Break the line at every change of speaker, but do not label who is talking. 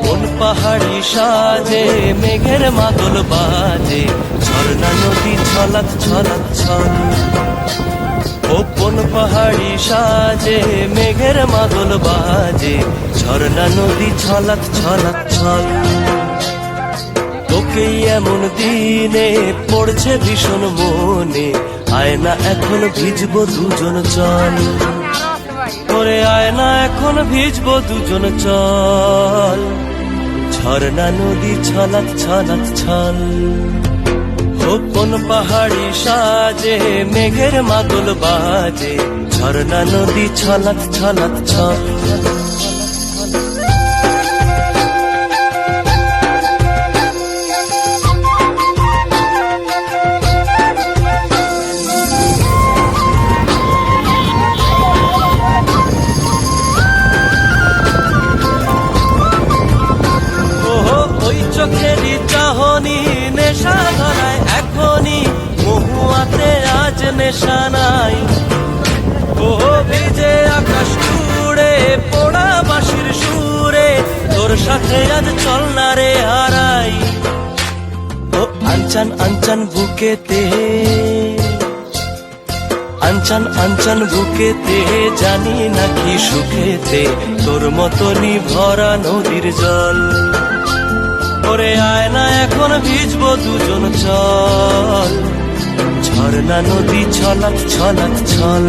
কোন পাহাড়ি সাজে মেঘের মাদল বাজে, ঝর্ণা নদী ছলাৎ ছলাৎ ছল। ও কোন পাহাড়ি সাজে মেঘের মাদল বাজে, ঝর্ণা নদী ছলাৎ ছলাৎ ছল। তোকেই এমন দিনে পড়ছে ভীষণ মনে, আয়না এখন ভিজবো দুজন চল। ওরে আয়না এখন ভিজবো দুজন চল, ঝর্ণা নদী ছলাৎ ছলাৎ ছল। ও কোন পাহাড়ি সাজে মেঘের মাদল বাজে, ঝর্ণা নদী ছলাৎ ছলাৎ ছল। চোখেরই চাহনি নেশা ধরায় এখনই, মহুয়াতে আজ নেশা নাই। ও ভিজে আকাশ জুড়ে পোড়া বাঁশির সুরে, তোর সাথে আজ চল না রে হারাই। ও আনচান আনচান বুকেতে, আনচান আনচান বুকেতে, জানি নাকি সুখেতে তোর মতনই ভরা নদীর জল। ওরে আয়না এখন ভিজবো দুজন চল, ঝর্ণা নদী ছলাৎ ছলাৎ ছল।